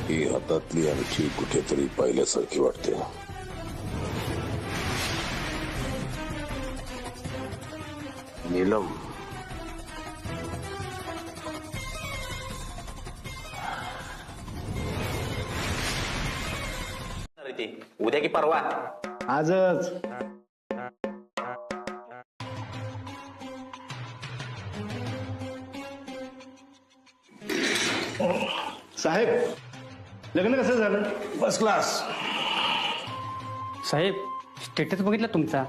ही हातातली आणखी कुठेतरी पाहिल्यासारखी वाटते. नीलम, उद्या की परवा? आजच. साहेब, लग्न कसं झालं? First class. साहेब, स्टेटस बघितला तुमचा,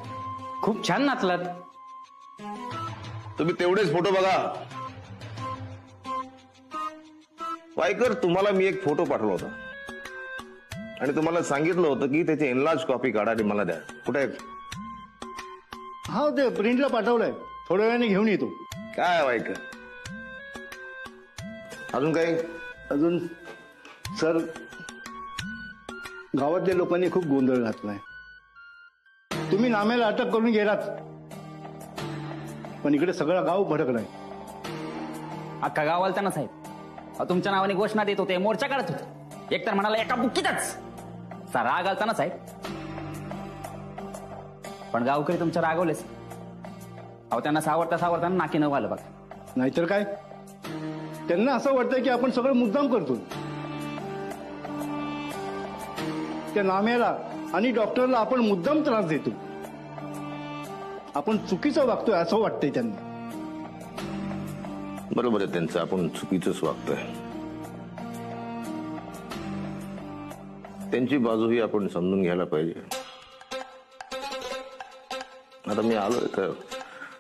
खूप छान नाचलात. तुम्ही तेवढेच फोटो बघा. वायकर, तुम्हाला मी एक फोटो पाठवला होता आणि तुम्हाला सांगितलं होतं की त्याची एनलार्ज कॉपी काढा आणि मला द्या. कुठे आहे? हा, ते प्रिंटला पाठवलंय, थोड्या वेळाने घेऊन येतो. काय वायकर, अजून काही? अजून सर, गावातल्या लोकांनी खूप गोंधळ घातलाय. तुम्ही नाम्याला अटक करून गेलात, पण इकडे सगळं गाव भडकलाय. अख्खा गाव आलता ना साहेब. तुमच्या नावाने घोषणा देत होते, मोर्चा काढत होते. एकतर म्हणाला एका बुक्कीतच. राग आलता ना साहेब. पण गावकरी तुमच्या रागवलेच. अहो, त्यांना सावरता नाकी न आलं बघा. नाहीतर काय, त्यांना असं वाटतंय की आपण सगळं मुद्दाम करतो. त्या नाम्याला आणि डॉक्टरला आपण मुद्दाम त्रास देतो. आपण चुकीचं वागतोय असं वाटतंय त्यांना. बरोबर आहे त्यांचं, आपण चुकीचंच वागतोय. त्यांची बाजूही आपण समजून घ्यायला पाहिजे. आता मी आलोय तर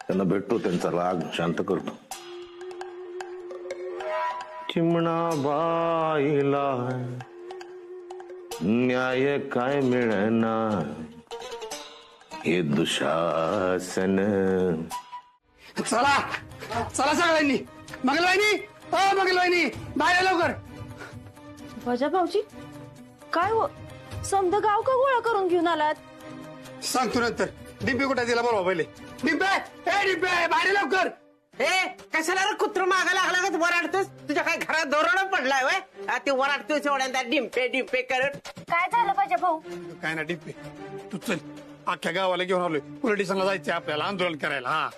त्यांना भेटतो, त्यांचा राग शांत करतो. चिमणा बाईला न्याय काय मिळना, हे दुशासन. चला चला सगळ्यांनी. मंगलवाहिनी, मंगलवाहिनी, बाहेर लवकर. वजा भाऊजी, काय हो, समद गाव का गोळा करून घेऊन आलात? सांगतो नंतर. डिंपी कुठे तिला बोलवा पहिले. डिंपे, ए डिंपे, बाहेर ये लवकर. कशाला रे कुत्र मागा लागला का वराडतोस? तुझ्या काय घरात धोरण पडलाय वय? ते वराडतोस एवढ्यांदा डिंपे डिंपे करत. काय झालं पाहिजे भाऊ? काय ना डिंपे, तू चल. अख्ख्या गावाला घेऊन आलोय. पोलीस स्टेशनला जायचंय आपल्याला आंदोलन करायला. हा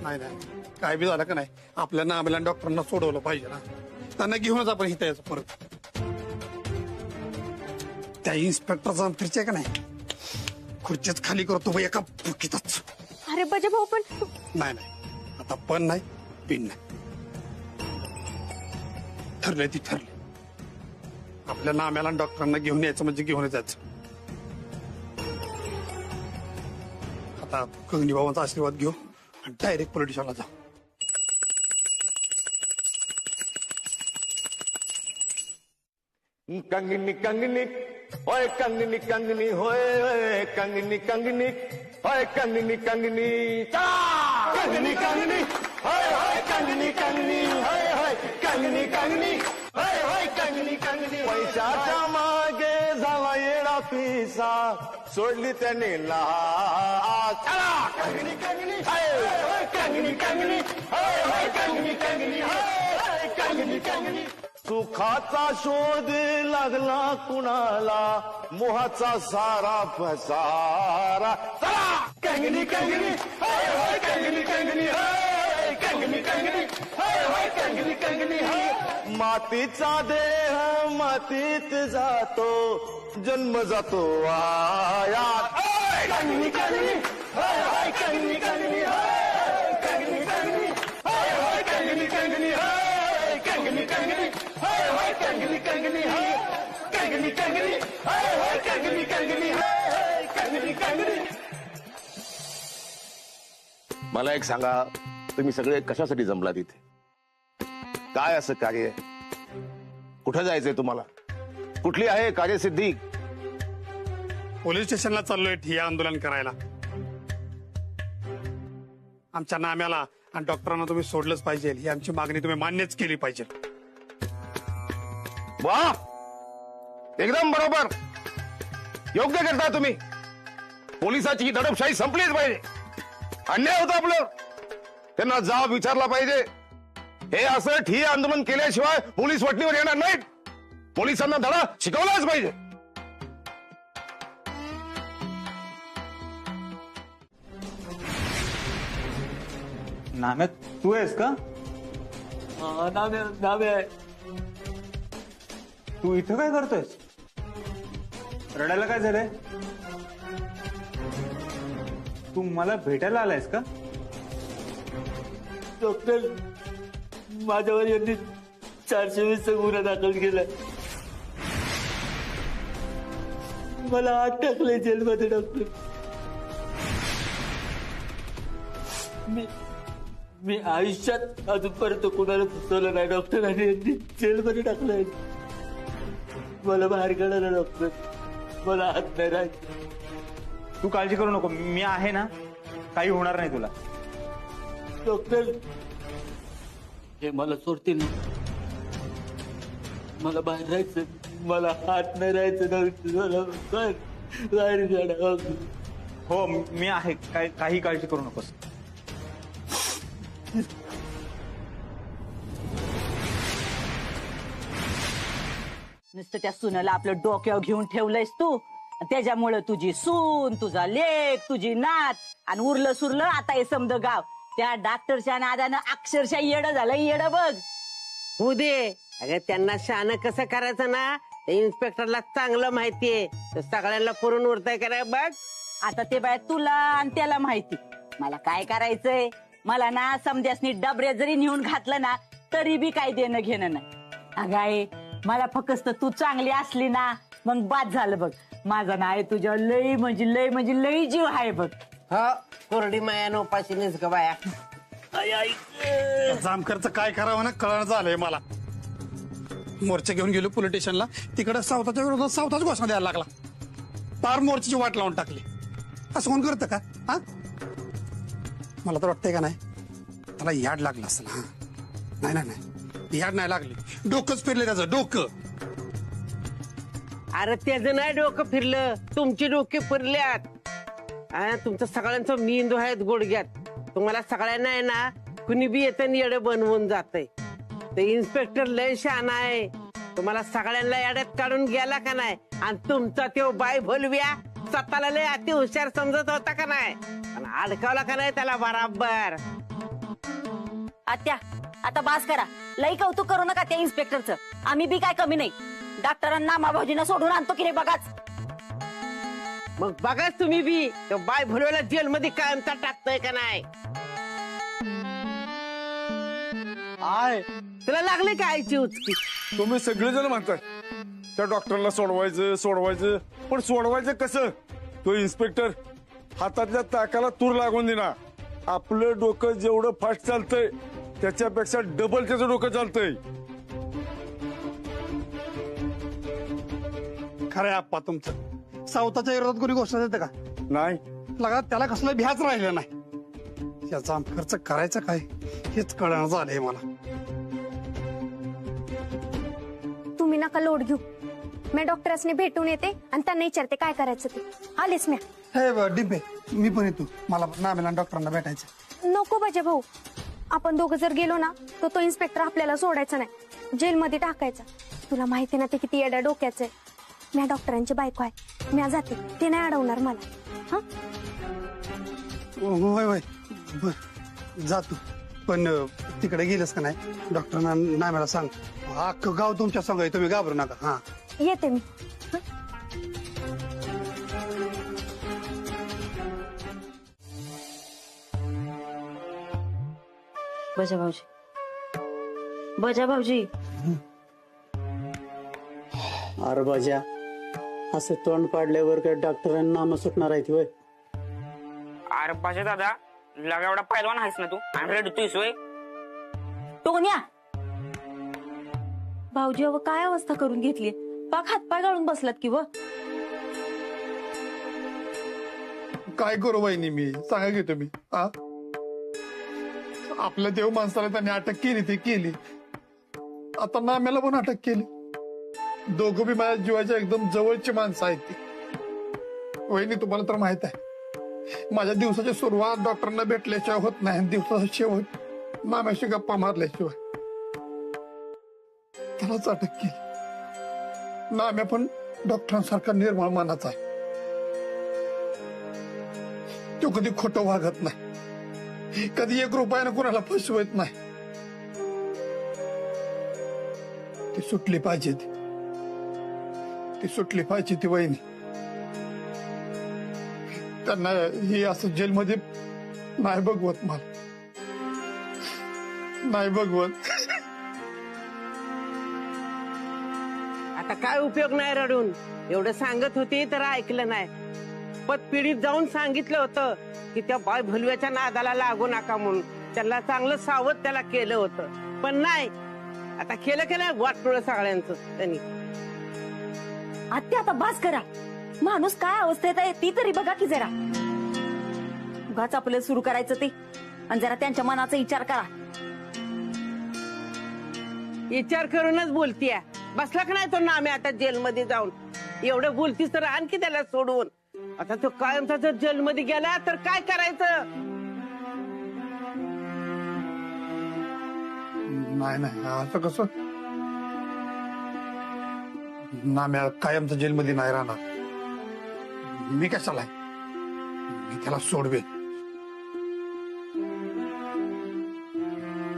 नाही नाही, काय बी झालं का नाही, आपल्या नामेला डॉक्टरांना सोडवलं पाहिजे ना. त्यांना घेऊनच आपण इथं यायचं परत. त्या इन्स्पेक्टरचा फिरचे का नाही, खुर्चीच खाली करतो बाई एका फुकीतच. अरे बजे भाऊ पण. नाही नाही, आता पण नाही पिन नाही. ठरलंय ती ठरली. आपल्या नाम्याला डॉक्टरांना घेऊन यायचं म्हणजे घेऊन जायचं. आता गगनी बाबांचा आशीर्वाद घेऊ आणि डायरेक्ट पोलीस स्टेशनला जाऊ. कंगनी कंगनी होय कंगनी कंगनी होय कंगनी कंगनी होय कंगनी कंगनी कंगनी कंगनी होय होय कंगनी कंगनी होय होय कंगनी कंगनी होय होय कंगनी कंगनी. पैशाच्या मागे झाला येडा पिसा, सोडली त्याने लाज. कंगनी कंगनी होय कंगनी कंगनी होय होय कंगनी कंगनी होय कंगनी कंगनी. सुखाचा शोध लागला कुणाला, मोहाचा सारा पसारा. चला कंगनी कंगनी होय होय कंगनी कंगनी होय कंगनी कंगनी होय होय कंगनी कंगनी होय. मातीचा देह मातीत जातो, जन्म जातो वायात. कंगनी कंगनी होय होय कंगनी कंगनी होय कंगनी कंगनी होय होय कंगनी कंगनी होय कंगनी कंगनी होय होय कंगनी कंगनी होय कंगनी कंगनी होय होय कंगनी कंगनी होय कंगनी कंगनी. मला एक सांगा, तुम्ही सगळे कशासाठी जमला तिथे? काय असं कार्य? कुठं जायचंय तुम्हाला? कुठली आहे कार्यसिद्धी? पोलीस स्टेशनला चाललोय ठिय्या आंदोलन करायला. आमच्या नाम्याला आणि डॉक्टरांना तुम्ही सोडलंच पाहिजे, ही आमची मागणी तुम्ही मान्यच केली पाहिजे. वा, एकदम बरोबर, योग्य करता तुम्ही. पोलिसाची ही दडपशाही संपलीच पाहिजे. अन्याय होता आपलं, त्यांना जाब विचारला पाहिजे. हे असं ठिय्या आंदोलन केल्याशिवाय पोलीस वटणीवर येणार नाहीत. पोलिसांना धडा शिकवलाच पाहिजे. नाम्या, तू आहेस का? नाम्या, तू इथं काय करतोयस? रडायला काय झालंय? तू मला भेटायला आलायस का? डॉक्टर, माझ्यावर यांनी 420 गुन्हा दाखल केला. मला आत टाकलंय जेलमध्ये. डॉक्टर, मी आयुष्यात अजूनपर्यंत कुणाला फसवलं नाही डॉक्टर, आणि यांनी जेलमध्ये टाकलंय. मला बाहेर काढा डॉक्टर, मला हात नाही राहायचं. तू काळजी करू नको, मी आहे ना, काही होणार नाही तुला. डॉक्टर, हे मला सोडतील ना? मला बाहेर राहायचं, मला हात नाही राहायचं डॉक्टर, मला बाहेर काढा. हो, मी आहे, काही काळजी करू नकोस. नुसतं त्या सुनाला आपलं डोक्यावर घेऊन ठेवलंयस तू. त्याच्यामुळे तुझी सून, तुझा लेक, तुझी नात आणि उरलं सुरलं आता हे समद गाव त्या डॉक्टरच्या नादानं अक्षरशः येडं झालं. येडं बघ. होऊ दे. अगं त्यांना शहाणं कसं करायचं ना, इन्स्पेक्टरला चांगलं माहितीये. सगळ्यांना पुरून उरताय कराय बघ. आता ते बाय तुला आणि त्याला माहिती, मला काय करायचंय. मला ना समद्यासनी डबऱ्या जरी नेऊन घातलं ना तरी बी काय देणं घेणं नाही. अगाय, मला फक्त तू चांगली असली ना मग बाद झालं बघ. माझा ना आहे तुझ्या लई म्हणजे लई जीव आहे बघ. हा, कोरडी माया उपाशी नेस ग बाया. जामकरचं काय करावं ना कळण झालंय मला. मोर्चा घेऊन गेलो पोलीस स्टेशनला, तिकडे सावताच्या विरोधात सावताच घोषणा द्यायला लागला. पार मोर्चाची वाट लावून टाकली. असं कोण करतं का? हा, मला तर वाटतंय का नाही त्याला याड लागलं असं ना. नाही नाही नाही, याड नाही लागली, डोकंच फिरले त्याचं डोकं. अरे त्याचं नाही डोकं फिरलं, तुमची डोके फिरल्यात. तुमचं सगळ्यांचं मेंदू आहेत गुडघ्यात. तुम्हाला सगळ्यांना आहे ना कुणी बी येतं येडे बनवून जातंय. ते इन्स्पेक्टर लय शहाणा आहे, तुम्हाला सगळ्यांना याड्यात काढून गेला का नाही. आणि तुमचा तो बाय भोलव्या स्वतःला लय अति हुशार समजत होता का नाही, आणि अडकावला का नाही त्याला बराबर. आत्या आता बास करा, लई कौतुक करू नका त्या इन्स्पेक्टरचं. आम्ही बी काय कमी नाही. डॉक्टरांना माभाऊजींना सोडून आणतो की रे बघाच. मग बघाच तुम्ही बी तो बाय भोलव्याला जेलमध्ये कायमचा टाकतोय का नाही. आय तुला लागले का आईची उचकी. तुम्ही सगळेजण म्हणताय त्या डॉक्टरला सोडवायचं पण सोडवायचं कसं. तो इन्स्पेक्टर हातातल्या ताकाला तूर लागून देणार. आपलं डोकं जेवढं फास्ट चालतंय त्याच्यापेक्षा डबल त्याचं डोकं चालतंय. खरंय आप्पा तुमचं. सावताच्या विरोधात कोणी घोषणा देते का. नाही लगा त्याला कसलं भ्याच राहिलं नाही. याचा खर्च करायचा काय हेच कळणं झालंय मला. तुम्ही नका लोड घेऊ. मी डॉक्टरांनी भेटून येते आणि त्यांना विचारते काय करायचं ते. आलेच मी. हे डिंपे मी पण येतो. मला नामेला डॉक्टरांना भेटायचं. नको बजा भाऊ, आपण दोघं जर गेलो ना तर तो इन्स्पेक्टर आपल्याला सोडायचा नाही, जेलमध्ये टाकायचा. तुला माहिती ना ते किती येड्या डोक्याचं आहे. मी डॉक्टरांची बायको आहे, मी जाते, ते नाही अडवणार मला. होय होय बर जातो. पण तिकडे गेलंस का नाही डॉक्टरांना नाही मला सांग. अख्खं गाव तुमच्या संग आहे, तुम्ही घाबरू नका. हा येते मी. बजा भाऊजी, बजा भाऊजी. अरे बजा, असं तोंड पाडल्यावर काय डॉक्टरांना नाम सुटणार आहे होय. अरे बजा दादा, लगा एवढा पैलवान आहेस ना तू, आणि रडतोयस होय. टोन्या भाऊजी अव काय अवस्था करून घेतली. पाक हातपाय गाळून बसलात की व. काय करू वहिनी मी सांगा की तुम्ही. आपल्या देव माणसाला त्यांनी अटक केली ती केली. आता नाम्याला पण अटक केली. दोघं बी माझ्या जीवाच्या एकदम जवळची माणसं आहेत ती. वहिनी तुम्हाला तर माहित आहे माझ्या दिवसाची सुरुवात डॉक्टरांना भेटल्याशिवाय होत नाही, दिवसाचा शेवट नाम्याशी गप्पा मारल्याशिवाय. त्यालाच अटक केली. नाम्या पण डॉक्टरांसारखा निर्मळ मनाचा आहे. तो कधी खोटं वागत नाही, कधी 1 रुपयानं कुणाला फसवत नाही. ती सुटली पाहिजे, ती सुटली पाहिजे ती वहिनी. त्यांना हे असं जेलमध्ये नाही बघवत, मला नाही बघवत. आता काय उपयोग नाही रडून. एवढं सांगत होती तर ऐकलं नाही. पतपिढीत जाऊन सांगितलं होतं की त्या बाय भलव्याच्या नादाला लागू नका म्हणून. त्याला चांगलं सावध त्याला केलं होतं, पण नाही. आता केलं नाही वाटोळं सगळ्यांचं त्यांनी. आत्या आता बास करा. माणूस काय अवस्थेत आहे ती तरी बघा की जरा. उगाच आपल्याला सुरू करायचं ते, आणि जरा त्यांच्या मनाचा विचार करा. विचार करूनच बोलतीय. बसला का नाही तो नामे आता जेलमध्ये जाऊन. एवढं बोलतीस तर आणखी त्याला सोडवून. आता तो कायमचा जर जेलमध्ये गेला तर काय करायचं. नाही असं कसं. नाम्या कायमचं जेलमध्ये नाही राहणार. मी कशाला आहे, मी त्याला सोडवेन.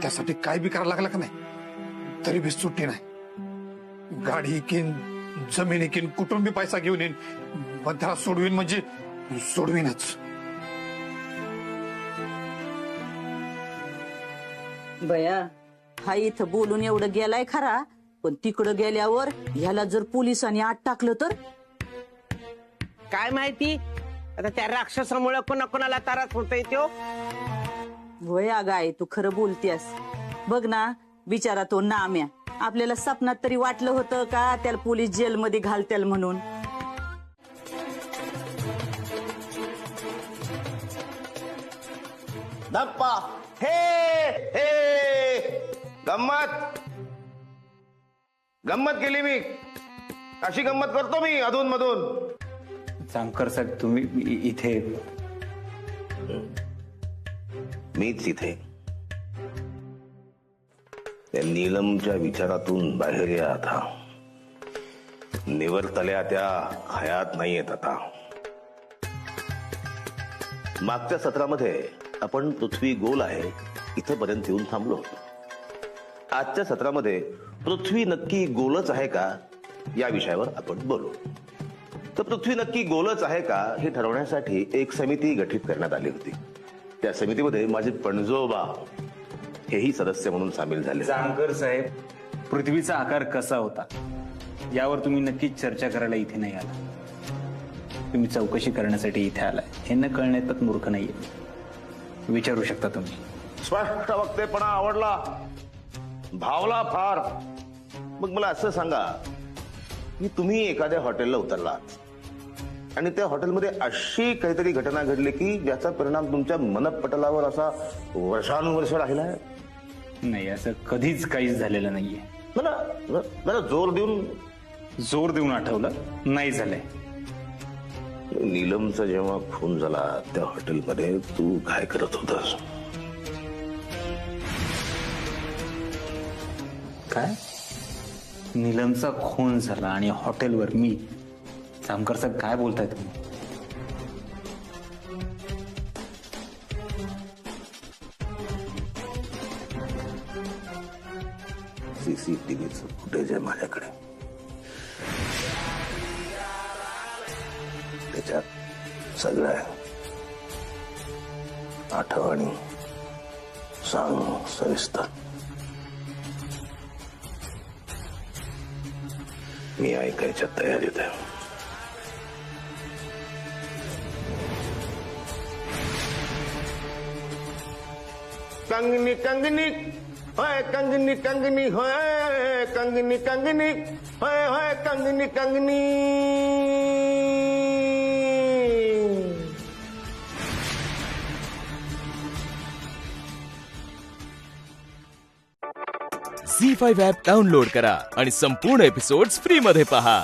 त्यासाठी काय बी करायला लागला का नाही तरी बी सुट्टी नाही. गाडी इकीन, जमीन इकीन, कुठून बी पैसा घेऊन येईन, पण त्याला सोडवीन म्हणजे सोडवीनच. बया हा इथं बोलून एवढं गेलाय खरा, पण तिकडं गेल्यावर ह्याला जर पोलिसांनी आत टाकलं तर काय माहिती. आता त्या राक्षसामुळे कोणाकोणाला त्रास होतोय तो. वय आगाय तू खरं बोलतेस. बघ ना बिचारा तो नाम्या, आपल्याला सपनात तरी वाटलं होतं का त्याला पोलीस जेलमध्ये घालतील म्हणून. धप्पा हे हे गंमत गंमत केली मी. अशी गंमत करतो मी अधून मधून. जामकर साहेब तुम्ही इथे. मीच इथे. त्या नीलमच्या विचारातून बाहेर या आता. निवर्तल्या त्या हयात नाहीयेत आता. मागच्या सत्रामध्ये आपण पृथ्वी गोल आहे इथपर्यंत येऊन थांबलो. आजच्या सत्रामध्ये पृथ्वी नक्की गोलच आहे का या विषयावर आपण बोलू. तर पृथ्वी नक्की गोलच आहे का हे ठरवण्यासाठी एक समिती गठीत करण्यात आली होती. त्या समितीमध्ये माझे पणजोबा हेही सदस्य म्हणून सामील झाले. जामकर साहेब, पृथ्वीचा आकार कसा होता यावर तुम्ही नक्कीच चर्चा करायला इथे नाही आला. तुम्ही चौकशी करण्यासाठी इथे आलाय हे न कळण्यात मूर्ख नाहीये. विचारू शकता तुम्ही. स्पष्ट वक्तेपणा आवडला, भावला फार. मग मला असं सांगा की तुम्ही एखाद्या हॉटेलला उतरलात आणि त्या हॉटेलमध्ये अशी काहीतरी घटना घडली की ज्याचा परिणाम तुमच्या मनपटलावर असा वर्षानुवर्ष राहिलाय. नाही, असं कधीच काहीच झालेलं नाहीये. मला जोर देऊन आठवलं नाही झालंय. नीलमचा जेव्हा खून झाला त्या हॉटेलमध्ये तू काय करत होतास? काय? नीलमचा खून झाला आणि हॉटेलवर मी? जामकर साहेब काय बोलताय तुम्ही? सीसीटीव्हीचं फुटेज आहे माझ्याकडे. त्याच्यात सगळं आठवणी सांग सविस्तर. मी ऐकायच्या तयारीत आहे. कंगनी कंगनी होय कंगनी कंगनी होय कंगनी कंगनी होय होय कंगनी कंगनी. झी5 ॲप डाउनलोड करा आणि संपूर्ण एपिसोड्स फ्री मध्ये पहा.